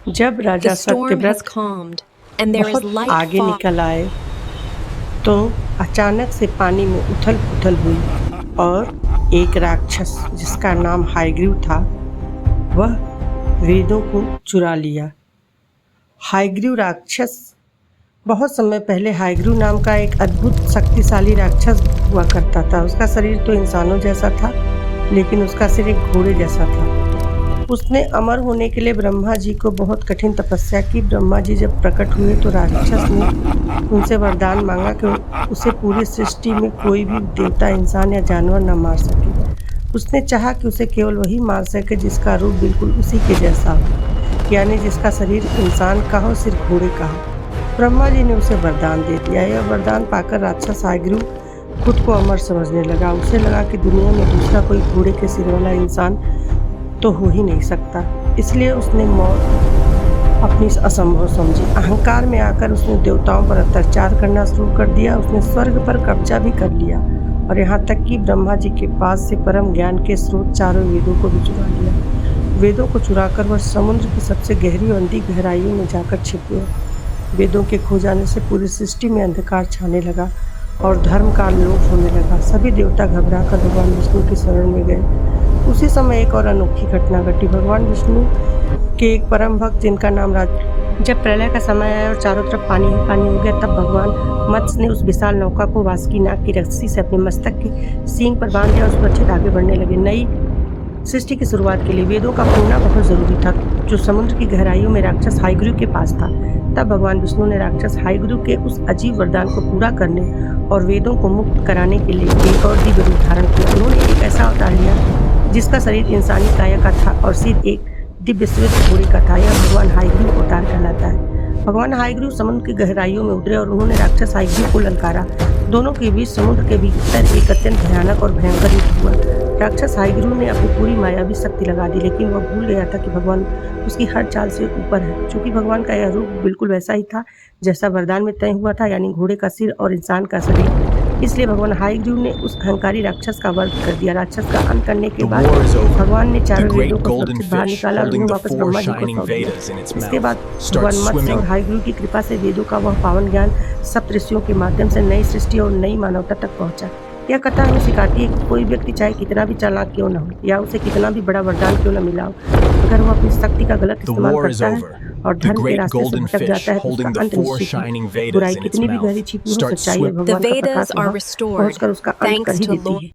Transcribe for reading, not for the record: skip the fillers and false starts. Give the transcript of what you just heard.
जब राजा The storm has Satyavrat calmed, and there is बहुत light आगे fall. निकल आए तो अचानक से पानी में उथल-पुथल हुई और एक राक्षस जिसका नाम हायग्रीव था, वह वेदों को चुरा लिया। हायग्रीव राक्षस बहुत समय पहले हायग्रीव नाम का एक अद्भुत शक्तिशाली राक्षस हुआ करता था। उसका शरीर तो इंसानों जैसा था, लेकिन उसका सिर एक घोड़े जैसा था। उसने अमर होने के लिए ब्रह्मा जी को बहुत कठिन तपस्या की। ब्रह्मा जी जब प्रकट हुए तो राक्षस ने उनसे वरदान मांगा कि उसे पूरी सृष्टि में कोई भी देवता, इंसान या जानवर न मार सके। उसने चाहा कि उसे केवल वही मार सके जिसका रूप बिल्कुल उसी के जैसा हो, यानी जिसका शरीर इंसान का हो, सिर घोड़े का हो। ब्रह्मा जी ने उसे वरदान दे दिया। यह वरदान पाकर राक्षस हायग्रीव खुद को अमर समझने लगा। उसे लगा कि दुनिया में दूसरा कोई घोड़े के सिर वाला इंसान तो हो ही नहीं सकता, इसलिए उसने मौत अपनी असंभव समझी। अहंकार में आकर उसने देवताओं पर अत्याचार करना शुरू कर दिया। उसने स्वर्ग पर कब्जा भी कर लिया और यहाँ तक कि ब्रह्मा जी के पास से परम ज्ञान के स्रोत चारों वेदों को भी चुरा लिया। वेदों को चुराकर वह समुद्र की सबसे गहरी और अंधी गहराइयों में जाकर छिप गया। वेदों के खो जाने से पूरी सृष्टि में अंधकार छाने लगा और धर्म का लोप होने लगा। सभी देवता घबराकर भगवान विष्णु की शरण में गए। उसी समय एक और अनोखी घटना घटी। भगवान विष्णु के एक परम भक्त जिनका नाम जब प्रलय का समय आया और चारों तरफ पानी ही पानी हो गया, तब भगवान मत्स्य ने उस विशाल नौका को वासुकी नाग की रस्सी से अपने मस्तक के सींग पर बांध दिया और सुरक्षित आगे बढ़ने लगे। नई सृष्टि की शुरुआत के लिए वेदों का पढ़ना बहुत जरूरी था, जो समुद्र की गहराइयों में राक्षस हायग्रीव के पास था। तब भगवान विष्णु ने राक्षस हायग्रीव के उस अजीब वरदान को पूरा करने और वेदों को मुक्त कराने के लिए एक और दिव्य रूप धारण किया। उन्होंने एक ऐसा अवतार लिया जिसका शरीर इंसानी काया का था और सिर एक दिव्य श्वेत घोड़े का था। यह भगवान हायग्रीव अवतार कहलाता है। भगवान हायग्रीव समुद्र की गहराइयों में उतरे और उन्होंने राक्षस हायग्रीव को ललकारा। दोनों के बीच समुद्र के भीतर एक अत्यंत भयानक और भयंकर युद्ध हुआ। राक्षस हायग्रीव ने अपनी पूरी मायावी शक्ति लगा दी, लेकिन वह भूल गया था कि भगवान उसकी हर चाल से ऊपर है। चूंकि भगवान का यह रूप बिल्कुल वैसा ही था जैसा वरदान में तय हुआ था, यानी घोड़े का सिर और इंसान का शरीर, इसलिए भगवान हायग्रीव ने उस अहंकारी राक्षस का वध कर दिया। राक्षस का अंत करने के बाद भगवान ने चारों वेदों को सुरक्षित बाहर निकाला और उन्हें वापस ब्रह्मा जी को सौंप दिया। इसके बाद भगवान मत्स्य और हायग्रीव की कृपा से वेदों का वह पावन ज्ञान सप्त ऋषियों के माध्यम से नई सृष्टि और नई मानवता तक पहुंचा। यह कथा हमें सिखाती है कि कोई व्यक्ति चाहे कितना भी चालाक क्यों न हो या उसे कितना भी बड़ा वरदान क्यों न मिला हो, अगर वो अपनी शक्ति का गलत इस्तेमाल करता है और धर्म के रास्ते से भटक जाता है तो उसका अंत निश्चित है। बुराई कितनी भी गहरी छिपी हो, सच्चाई और भगवान का प्रकाश वहां पहुंचकर उसका अंत कर ही देती है।